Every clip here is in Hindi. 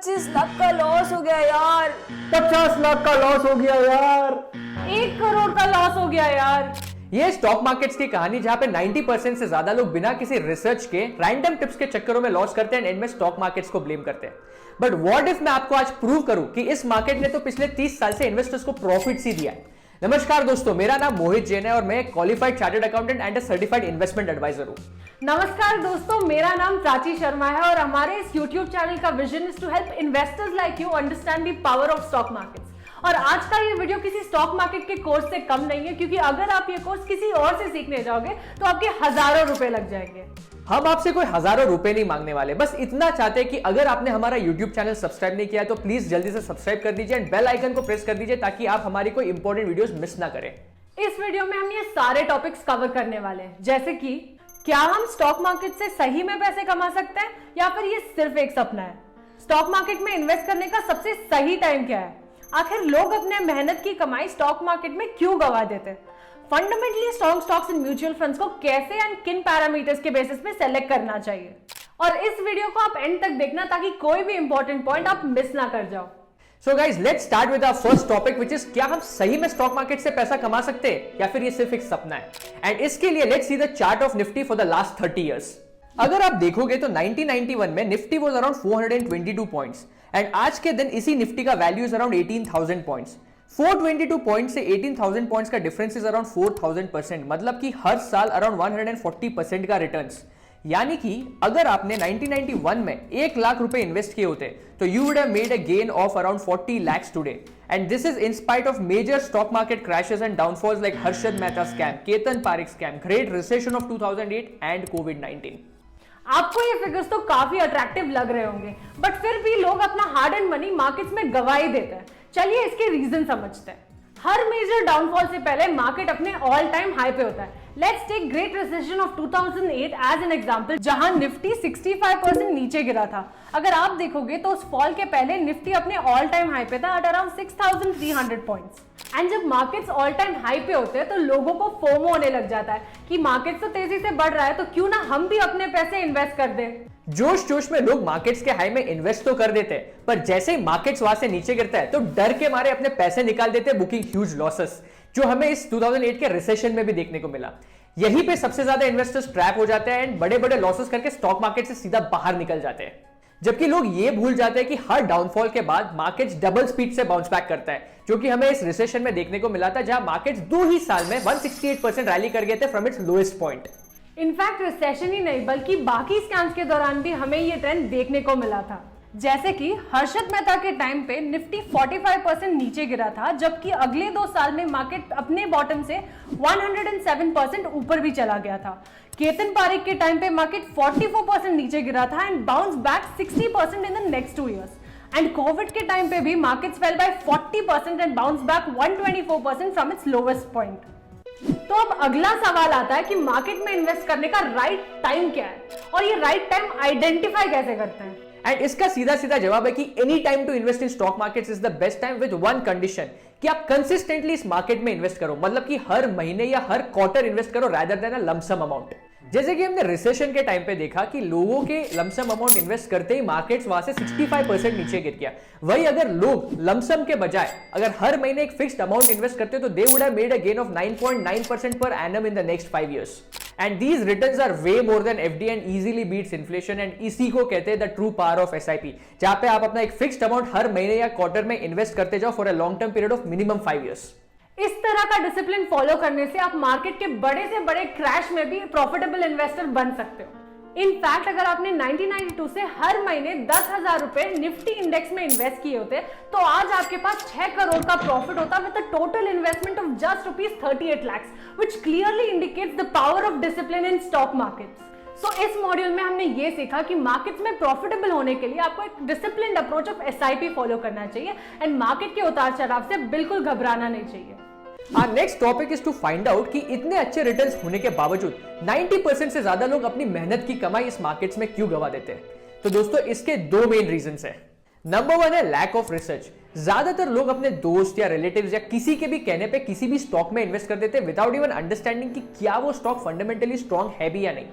25 लाख का लॉस हो गया यार। 50 लाख का लॉस हो गया यार। 1 करोड़ का लॉस हो गया यार। ये स्टॉक मार्केट्स की कहानी जहां पे 90% से ज्यादा लोग बिना किसी रिसर्च के रैंडम टिप्स के चक्करों में लॉस करते हैं एंड एंड में स्टॉक मार्केट्स को ब्लेम करते हैं। बट व्हाट इफ मैं आपको आज प्रूव करूं कि इस मार्केट ने तो पिछले 30 साल से इन्वेस्टर्स को प्रॉफिट्स ही दिया है। नमस्कार दोस्तों, मेरा नाम मोहित जैन है और मैं qualified chartered accountant and certified investment adviser हूं। नमस्कार दोस्तों, मेरा नाम प्राची शर्मा है और हमारे इस YouTube चैनल का vision is to help investors like you understand the power of stock markets. और आज का ये वीडियो किसी स्टॉक मार्केट के कोर्स से कम नहीं है, क्योंकि अगर आप ये कोर्स किसी और से सीखने जाओगे तो आपके हजारों रुपए लग जाएंगे। हम आपसे कोई हजारों रुपए नहीं मांगने वाले, बस इतना चाहते हैं कि अगर आपने हमारा YouTube चैनल सब्सक्राइब नहीं किया तो प्लीज जल्दी से सब्सक्राइब कर दीजिए एंड बेल आइकन को प्रेस कर दीजिए ताकि आप हमारी कोई इंपॉर्टेंट वीडियोस मिस ना करें। इस वीडियो में हम ये सारे टॉपिक्स कवर करने वाले हैं, जैसे कि क्या हम स्टॉक मार्केट से सही में पैसे कमा सकते हैं या फिर ये सिर्फ एक सपना है। स्टॉक मार्केट में इन्वेस्ट करने का सबसे सही टाइम क्या है। आखिर लोग अपने मेहनत की कमाई स्टॉक मार्केट में क्यों गवा देते हैं। Fundamentally strong stocks and mutual funds को कैसे एंड किन पैरामीटर्स के बेसिस पे सेलेक्ट करना चाहिए। और इस वीडियो को आप एंड तक देखना ताकि कोई भी इंपॉर्टेंट पॉइंट आप मिस ना कर जाओ। So guys, let's start with our first topic, which is क्या हम सही में स्टॉक मार्केट से पैसा कमा सकते हैं या फिर ये सिर्फ एक सपना है। एंड इसके लिए let's see the chart of Nifty for the last 30 years. अगर आप देखोगे तो 1991 में Nifty was around 422 points and आज के दिन इसी निफ्टी का value is around 18,000 points. 422 point से 18,000 पॉइंट्स का डिफरेंस इज अराउंड 4,000%, मतलब कि हर साल अराउंड 140% का रिटर्न्स। यानी कि अगर आपने 1991 में 1 लाख रुपए इन्वेस्ट किए होते तो you would have made a gain of around 40 lakhs today. And this is in spite of major stock market crashes and downfalls like Harshad Mehta scam, Ketan Parekh scam, great recession of 2008 and कोविड-19। आपको ये फिगर्स तो काफी अट्रैक्टिव लग रहे होंगे, बट फिर भी लोग अपना हार्ड एंड मनी मार्केट्स में गवा ही देते हैं। चलिए इसके रीजन समझते हैं। हर मेजर डाउनफॉल से पहले मार्केट अपने ऑल टाइम हाई पे होता है। Let's take great recession of 2008 as an example, जहां निफ्टी 65% नीचे गिरा था। अगर आप देखोगे तो उस फॉल के पहले निफ्टी अपने ऑल टाइम हाई पे था एट अराउंड 6,300 पॉइंट्स। एंड जब मार्केट्स ऑल टाइम हाई पे होते हैं तो लोगों को फोमो होने लग जाता है कि मार्केट तो तेजी से बढ़ रहा है तो क्यों ना हम भी अपने पैसे इन्वेस्ट कर दें। जोश जोश में लोग मार्केट्स के हाई में इन्वेस्ट तो कर देते हैं, पर जैसे ही मार्केट्स वहां से नीचे गिरता है तो डर के मारे अपने पैसे निकाल देते हैं, बुकिंग ह्यूज लॉसेस, जो हमें इस 2008 के रिसेशन में भी देखने को मिला। यहीं पे सबसे ज्यादा इन्वेस्टर्स ट्रैप हो जाते हैं एंड बड़े बड़े लॉसेस करके स्टॉक मार्केट से सीधा बाहर निकल जाते हैं। जबकि लोग ये भूल जाते हैं कि हर डाउनफॉल के बाद मार्केट्स डबल स्पीड से बाउंस बैक करता है, जो कि हमें इस रिसेशन में देखने को मिला था, जहां मार्केट्स 2 ही साल में 168% रैली कर गए थे from its lowest point. In fact recession ही नहीं बल्कि बाकी स्कैम्स के दौरान भी हमें ये ट्रेंड देखने को मिला था। जैसे कि हर्षद मेहता के टाइम पे निफ्टी 45% नीचे गिरा था, जबकि अगले 2 साल में मार्केट अपने बॉटम से 107% ऊपर भी चला गया था। केतन पारेख के टाइम पे मार्केट 44% नीचे गिरा था and bounce back 60% in the next 2 years. And covid के टाइम पे भी markets fell by 40% and bounce back 124% from its lowest point. तो अब अगला सवाल आता है कि मार्केट में इन्वेस्ट करने का राइट टाइम क्या है और ये राइट टाइम आइडेंटिफाई कैसे करते हैं। एंड इसका सीधा सीधा जवाब है कि any time to invest in stock markets is the best time with one condition, कि आप कंसिस्टेंटली इस मार्केट में इन्वेस्ट करो, मतलब कि हर महीने या हर क्वार्टर इन्वेस्ट करो rather than a lump sum amount. जैसे कि हमने रिसेशन के टाइम पे देखा कि लोगों के लमसम अमाउंट इन्वेस्ट करते ही मार्केट्स वहां से 65% नीचे गिर गया। वही अगर लोग लमसम के बजाय अगर हर महीने एक फिक्स्ड अमाउंट इन्वेस्ट करते तो they would have made a gain of 9.9% per annum in the next 5 years. And these returns are way more than FD and easily beats inflation. And इसी को कहते हैं the true power of SIP, जहां पे आप अपना एक फिक्स्ड अमाउंट हर महीने या क्वार्टर में इन्वेस्ट करते जाओ for a long term period of minimum 5 years. इस तरह का डिसिप्लिन फॉलो करने से आप मार्केट के बड़े से बड़े क्रैश में भी प्रॉफिटेबल इन्वेस्टर बन सकते हो। इनफैक्ट अगर आपने 1992 से हर महीने 10,000 रुपए निफ्टी इंडेक्स में इन्वेस्ट किए होते तो आज आपके पास 6 करोड़ का प्रॉफिट होता with a total investment of just ₹38 lakhs, which clearly indicates the power of discipline in stock markets. So इस मॉड्यूल में हमने ये सीखा कि मार्केट्स में प्रॉफिटेबल होने के लिए आपको एक disciplined approach of SIP follow करना चाहिए एंड मार्केट के उतार चढ़ाव से बिल्कुल घबराना नहीं चाहिए। Our next topic is to find out कि इतने अच्छे रिटर्न्स होने के बावजूद 90% से ज्यादा लोग अपनी मेहनत की कमाई इस मार्केट्स में क्यों गवा देते हैं। तो दोस्तों इसके 2 मेन रीजंस हैं। नंबर 1 है लैक ऑफ रिसर्च। ज्यादातर लोग अपने दोस्त या रिलेटिव्स या किसी के भी कहने पे किसी भी स्टॉक में इन्वेस्ट कर देते हैं विदाउट इवन अंडरस्टैंडिंग कि क्या वो स्टॉक फंडामेंटली स्ट्रॉन्ग है भी या नहीं।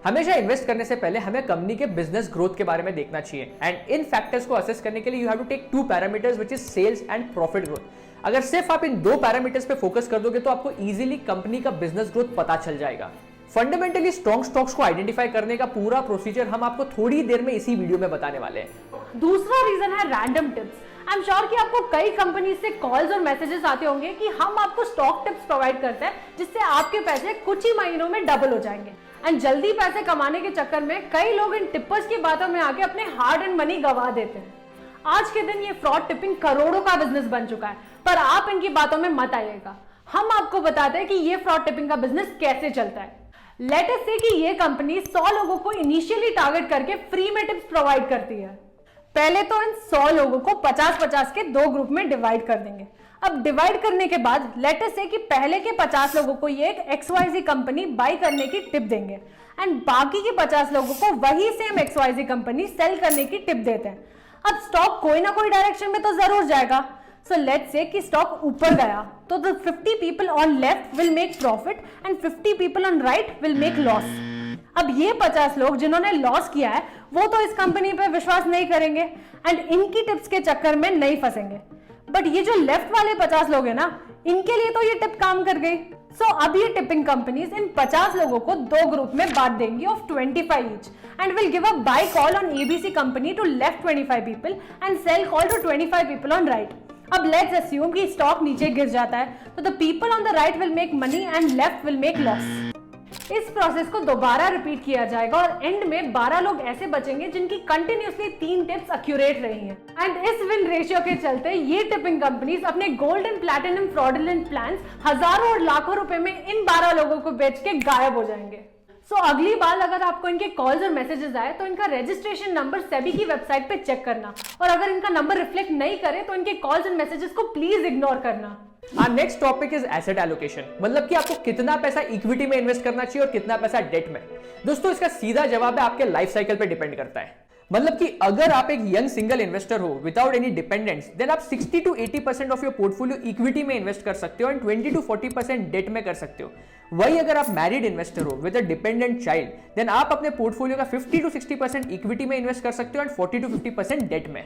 हमेशा इन्वेस्ट करने से पहले हमें कंपनी के बिजनेस ग्रोथ के बारे में देखना चाहिए एंड इन फैक्टर्स को असेस करने के लिए you have to take 2 parameters which is sales and profit growth. अगर सिर्फ आप इन 2 पैरामीटर्स पे फोकस कर दोगे तो आपको इजीली कंपनी का बिजनेस ग्रोथ पता चल जाएगा। फंडामेंटली स्ट्रॉन्ग स्टॉक्स को आइडेंटिफाई करने का पूरा प्रोसीजर हम आपको थोड़ी देर में इसी वीडियो में बताने वाले हैं। दूसरा रीजन है random tips. I am sure कि आपको कई कंपनी से कॉल्स और मैसेजेस आते होंगे कि हम आपको स्टॉक टिप्स प्रोवाइड करते हैं जिससे आपके पैसे कुछ ही महीनों में डबल हो जाएंगे। एंड जल्दी पैसे कमाने के चक्कर में कई लोग इन टिपर्स की बातों में आके अपने हार्ड एंड मनी गवा देते हैं। आज के दिन ये फ्रॉड टिपिंग करोड़ों का बिजनेस बन चुका है, पर आप इनकी बातों में मत आइएगा। हम आपको बताते हैं कि ये फ्रॉड टिपिंग का बिजनेस कैसे चलता है। लेट अस से कि ये कंपनी 100 लोगों को इनिशियली टारगेट करके फ्री में टिप्स प्रोवाइड करती है। पहले तो इन 100 लोगों को 50-50 के 2 ग्रुप में डिवाइड कर देंगे। अब डिवाइड करने के बाद लेट अस से कि पहले के 50 लोगों को ये एक XYZ कंपनी बाय करने की टिप देंगे एंड बाकी के 50 लोगों को वही सेम XYZ कंपनी सेल करने की टिप देते हैं। अब स्टॉक कोई ना कोई डायरेक्शन में तो जरूर जाएगा। सो लेट्स से कि स्टॉक ऊपर गया तो the 50 people on left will make profit and 50 people on right will make loss. अब ये 50 लोग जिन्होंने लॉस किया है वो तो इस कंपनी पे विश्वास नहीं करेंगे एंड इनकी टिप्स के चक्कर में नहीं फंसेंगे। बट ये जो लेफ्ट वाले 50 लोग हैं ना, इनके लिए तो ये टिप काम कर गई। सो अब ये टिपिंग कंपनीज इन 50 लोगों को 2 ग्रुप में बांट देंगी of 25 each and will give a buy call on ABC company to left 25 people and sell call to 25 people on right. अब लेट्स अस्यूम कि स्टॉक नीचे गिर जाता है तो the people on the right will make money and left will make loss. इस प्रोसेस को दोबारा रिपीट किया जाएगा और एंड में 12 लोग ऐसे बचेंगे जिनकी कंटिन्यूअसली 3 टिप्स एक्यूरेट रही हैं। एंड इस विन रेशियो के चलते ये टिपिंग कंपनीज अपने gold and platinum fraudulent plans हजारों और लाखों रुपए में इन 12 लोगों को बेच के गायब हो जाएंगे। सो अगली बार अगर आपको इनके कॉल्स और मैसेजेस आए तो इनका रजिस्ट्रेशन नंबर सेबी की वेबसाइट पे चेक करना और अगर इनका नंबर रिफ्लेक्ट नहीं करे तो इनके कॉल्स एंड मैसेजेस को प्लीज इग्नोर करना। Our next topic is asset allocation, मतलब कि आपको कितना पैसा इक्विटी में इन्वेस्ट करना चाहिए और कितना पैसा डेट में। दोस्तों इसका सीधा जवाब है आपके लाइफ साइकिल पे डिपेंड करता है। मतलब कि अगर आप एक यंग सिंगल इन्वेस्टर हो विदाउट एनी डिपेंडेंस देन आप 60 to 80% of your portfolio equity में इन्वेस्ट कर सकते हो एंड 20 to 40% डेट में कर सकते हो। वही अगर आप मैरिड इन्वेस्टर हो with a dependent child then आप अपने पोर्टफोलियो का 50 to 60% इक्विटी में इन्वेस्ट कर सकते हो एंड 40 to 50% डेट में।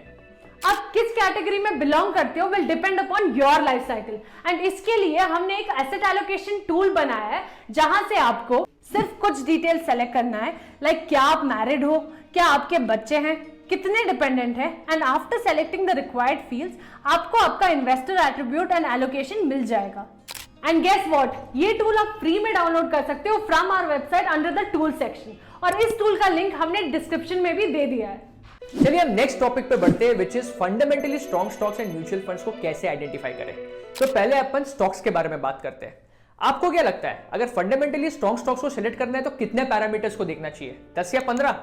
आप किस कैटेगरी में बिलोंग करते हो will depend upon your life cycle and इसके लिए हमने एक एसेट एलोकेशन टूल बनाया है जहां से आपको सिर्फ कुछ डिटेल सेलेक्ट करना है लाइक क्या आप मैरिड हो, क्या आपके बच्चे हैं, कितने डिपेंडेंट है and after selecting the required fields आपको आपका इन्वेस्टर एट्रीब्यूट एंड एलोकेशन मिल जाएगा। एंड गेस व्हाट, ये टूल आप फ्री में डाउनलोड कर सकते हो from our website under the tool section और इस टूल का लिंक हमने डिस्क्रिप्शन में भी दे दिया है। चलिए हम नेक्स्ट टॉपिक पे बढ़ते हैं which is fundamentally strong stocks and mutual funds को कैसे आइडेंटिफाई करें। तो पहले अपन स्टॉक्स के बारे में बात करते हैं। आपको क्या लगता है अगर फंडामेंटली स्ट्रॉन्ग स्टॉक्स को सिलेक्ट करना है तो कितने पैरामीटर्स को देखना चाहिए, 10 या 15?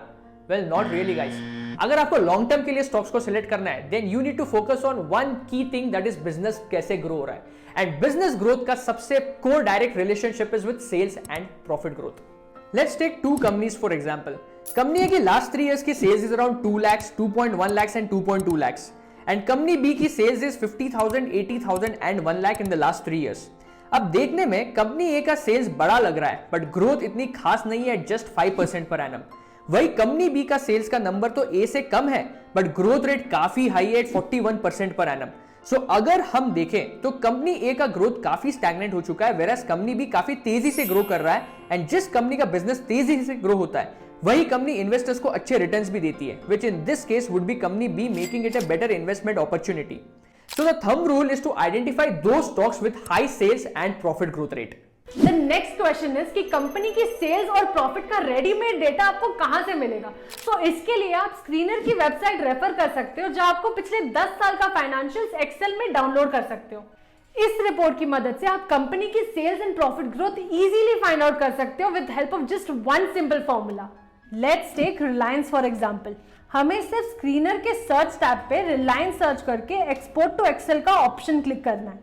Well not really guys. अगर आपको लॉन्ग टर्म के लिए स्टॉक्स को सिलेक्ट करना है then you need to focus on one key thing that is business कैसे ग्रो हो रहा है एंड बिजनेस ग्रोथ का सबसे core direct relationship is with sales and profit growth. Let's take 2 companies for example. Company A की लास्ट 3 years की sales is around 2 lakhs, 2.1 lakhs and 2.2 lakhs. And company B की sales is 50,000, 80,000 and 1 lakh in the last 3 years. अब देखने में कंपनी A का सेल्स बड़ा लग रहा है बट ग्रोथ इतनी खास नहीं है, जस्ट 5% पर एनम। वही कंपनी B का सेल्स का नंबर तो A से कम है बट ग्रोथ रेट काफी हाई है, 41% पर एनम। सो अगर हम देखें तो कंपनी ए का ग्रोथ काफी स्टैग्नेंट हो चुका है वेरास कंपनी बी काफी तेजी से ग्रो कर रहा है एंड जिस कंपनी का बिजनेस तेजी से ग्रो होता है वही कंपनी इन्वेस्टर्स को अच्छे रिटर्न्स भी देती है which in this case would be company be making it a better investment opportunity. So the thumb rule is to identify those stocks with high sales and profit growth rate. The next question is कि कंपनी की सेल्स और प्रॉफिट का रेडीमेड डेटा आपको कहां से मिलेगा। तो इसके लिए आप स्क्रीनर की वेबसाइट रेफर कर सकते हो जहां आपको पिछले 10 साल का फाइनेंशियल्स एक्सेल में डाउनलोड कर सकते हो। इस रिपोर्ट की मदद से आप कंपनी की sales and profit growth easily find out कर सकते हो with help of just one simple formula. Let's take Reliance for example. हमें सिर्फ स्क्रीनर के सर्च टैब पे रिलायंस सर्च करके एक्सपोर्ट टू एक्सेल का ऑप्शन क्लिक करना है।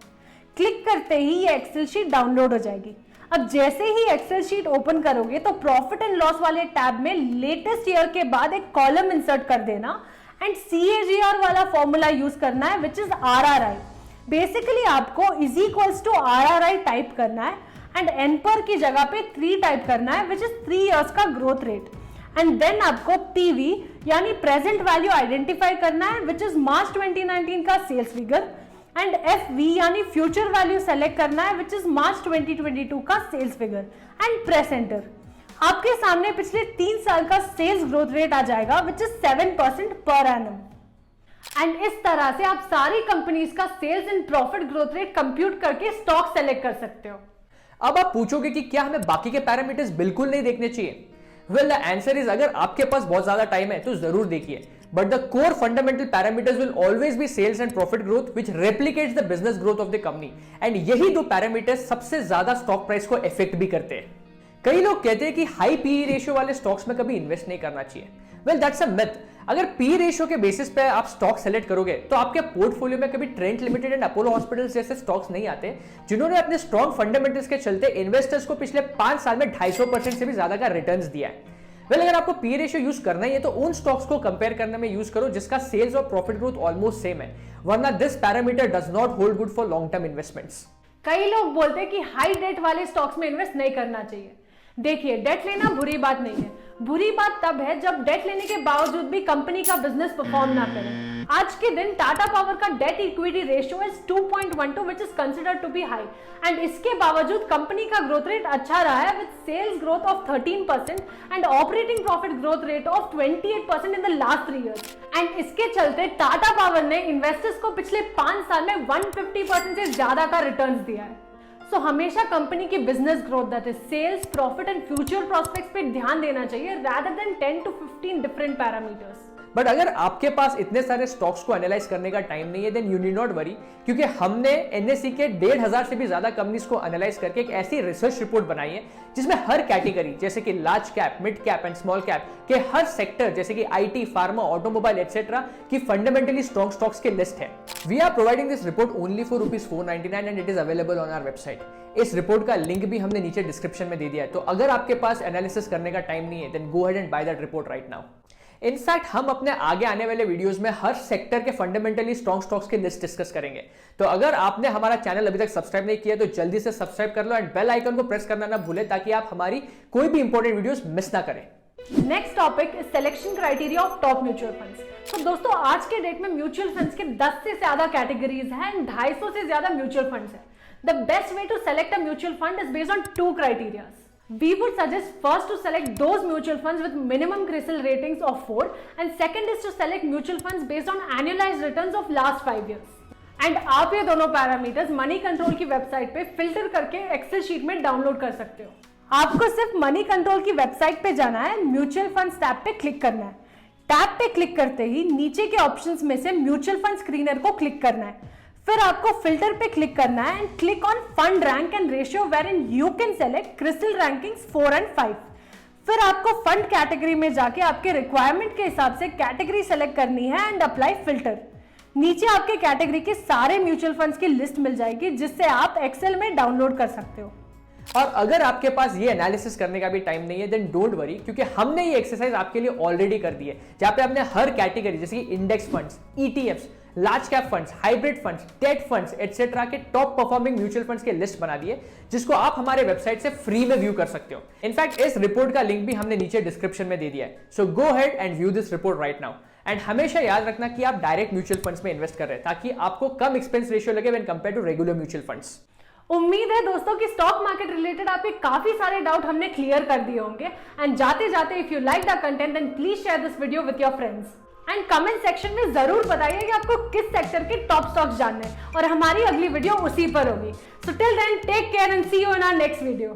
क्लिक करते ही ये एक्सेल शीट डाउनलोड हो जाएगी। अब जैसे ही एक्सेल शीट ओपन करोगे तो प्रॉफिट एंड लॉस वाले टैब में लेटेस्ट ईयर के बाद एक कॉलम इंसर्ट कर देना एंड CAGR वाला फॉर्मूला यूज करना है विच इज RRI। बेसिकली आपको is equals to RRI type करना है एंड एन पर की जगह पे 3 टाइप करना है विच इज 3 इयर्स का ग्रोथ रेट। एंड देन आपको पीवी यानी प्रेजेंट वैल्यू आइडेंटिफाई करना है विच इज मार्च 2019 का सेल्स फिगर। एंड एफवी यानी फ्यूचर वैल्यू सेलेक्ट करना है विच इज मार्च 2022 का sales figure and press enter. आपके सामने पिछले 3 साल का सेल्स ग्रोथ रेट आ जाएगा which is 7% per annum. And इस तरह से आप सारी कंपनीज का sales and profit growth rate compute करके स्टॉक सेलेक्ट कर सकते हो। अब आप पूछोगे कि क्या हमें बाकी के पैरामीटर्स बिल्कुल नहीं देखने चाहिए? वेल द आंसर इज अगर आपके पास बहुत ज्यादा टाइम है तो जरूर देखिए, but the core fundamental parameters will always be sales and profit growth which replicates the business growth of the company. And यही दो पैरामीटर्स सबसे ज्यादा स्टॉक प्राइस को इफेक्ट भी करते हैं। कई लोग कहते हैं कि हाई पीई रेशियो वाले स्टॉक्स में कभी इन्वेस्ट नहीं करना चाहिए। Well that's a myth. अगर पी रेशियो के बेसिस पे आप स्टॉक सेलेक्ट करोगे तो आपके पोर्टफोलियो में कभी Trent limited and Apollo hospitals जैसे स्टॉक्स नहीं आते जिन्होंने अपने स्ट्रॉन्ग फंडामेंटल्स के चलते इन्वेस्टर्स को पिछले 5 साल में 250% से भी ज्यादा का रिटर्न्स दिया है। वेल अगर आपको पी रेशियो यूज करना ही है तो उन स्टॉक्स को कंपेयर करने में यूज करो जिसका सेल्स और प्रॉफिट ग्रोथ ऑलमोस्ट सेम है, वरना this parameter does not hold good for long term investments. कई लोग बोलते हैं कि हाई डेट वाले स्टॉक्स में इन्वेस्ट नहीं करना चाहिए। देखिए, डेट लेना बुरी बात नहीं है, बुरी बात तब है जब डेट लेने के बावजूद भी कंपनी का बिजनेस परफॉर्म ना करे। आज के दिन टाटा पावर का debt equity ratio is 2.12 which is considered to be high and इसके बावजूद कंपनी का ग्रोथ रेट अच्छा रहा है with sales growth of 13% and operating profit growth rate of 28% in the last 3 years. And इसके चलते टाटा पावर ने इन्वेस्टर्स को पिछले 5 साल में 150% से ज्यादा का रिटर्न्स दिया है। सो हमेशा कंपनी की business growth that is sales, profit and future prospects पे ध्यान देना चाहिए rather than 10 to 15 different parameters. But अगर आपके पास इतने सारे स्टॉक्स को एनालाइज करने का टाइम नहीं है then you need not worry, क्योंकि हमने एनएसई के 1,500 से भी ज्यादा कंपनीज को एनालाइज करके एक ऐसी रिसर्च रिपोर्ट बनाई है जिसमें हर कैटेगरी जैसे कि large cap, mid cap and small cap के हर सेक्टर जैसे कि आईटी, फार्मा, ऑटोमोबाइल एटसेट्रा की फंडामेंटली स्ट्रॉन्ग स्टॉक्स की लिस्ट है। We are providing this report only for ₹499 and it is available on our website. इस रिपोर्ट का लिंक भी हमने नीचे डिस्क्रिप्शन में दे दिया है, तो अगर आपके पास एनालिसिस करने का टाइम नहीं है then go ahead and buy that report right now. In fact हम अपने आगे आने वाले वीडियोस में हर सेक्टर के फंडामेंटली स्ट्रॉन्ग स्टॉक्स की लिस्ट डिस्कस करेंगे। तो अगर आपने हमारा चैनल अभी तक सब्सक्राइब नहीं किया तो जल्दी से सब्सक्राइब कर लो एंड बेल आइकन को प्रेस करना ना भूलें ताकि आप हमारी कोई भी इंपॉर्टेंट वीडियोस मिस ना करें। Next topic is selection criteria of top mutual funds. तो दोस्तों, आज के डेट में म्यूचुअल फंड्स के 10 से ज्यादा कैटेगरीज हैं एंड 250 से ज्यादा म्यूचुअल फंड्स हैं। The best way to select a mutual fund is based on 2 criteria. We would suggest first to select those mutual funds with minimum CRISIL ratings of 4 and second is to select mutual funds based on annualized returns of last 5 years. And आप ये दोनों पैरामीटर्स मनी कंट्रोल की वेबसाइट पे फिल्टर करके एक्सेल शीट में डाउनलोड कर सकते हो। आपको सिर्फ मनी कंट्रोल की वेबसाइट पे जाना है, म्यूचुअल फंड्स टैब पे क्लिक करना है। टैब पे क्लिक करते ही नीचे के ऑप्शंस में से म्यूचुअल फंड स्क्रीनर को क्लिक करना है, फिर आपको फिल्टर पे क्लिक करना है and click on fund rank and ratio wherein you can select CRISIL rankings 4 and 5। फिर आपको फंड कैटेगरी में जाके आपके रिक्वायरमेंट के हिसाब से कैटेगरी सेलेक्ट करनी है एंड अप्लाई फिल्टर। नीचे आपके कैटेगरी के सारे म्यूचुअल फंड्स की लिस्ट मिल जाएगी जिससे आप एक्सेल में डाउनलोड कर सकते हो। और अगर आपके पास ये एनालिसिस करने का भी टाइम नहीं है देन डोंट वरी, क्योंकि हमने ये एक्सरसाइज आपके लिए ऑलरेडी कर दी है जहां पे हमने हर कैटेगरी जैसे कि index funds, ETFs, large cap funds, hybrid funds, date funds etcetera के टॉप परफॉर्मिंग म्यूचुअल फंड्स की लिस्ट बना दी है जिसको आप हमारे वेबसाइट से फ्री में व्यू कर सकते हो। इनफैक्ट इस रिपोर्ट का लिंक भी हमने नीचे डिस्क्रिप्शन में दे दिया है, so go ahead and view this report right now. And हमेशा याद रखना कि आप डायरेक्ट म्यूचुअल फंड्स में इन्वेस्ट कर रहे हैं ताकि आपको कम एक्सपेंस रेशियो लगे when compare to regular mutual funds. उम्मीद है दोस्तों कि स्टॉक मार्केट रिलेटेड आपके काफी सारे डाउट हमने क्लियर कर दिए होंगे। एंड जाते जाते if you like the content then please share this video with your friends and comment section में जरूर बताइए कि आपको किस सेक्टर के टॉप स्टॉक्स जानने हैं और हमारी अगली वीडियो उसी पर होगी। So till then take care and see you in our next video.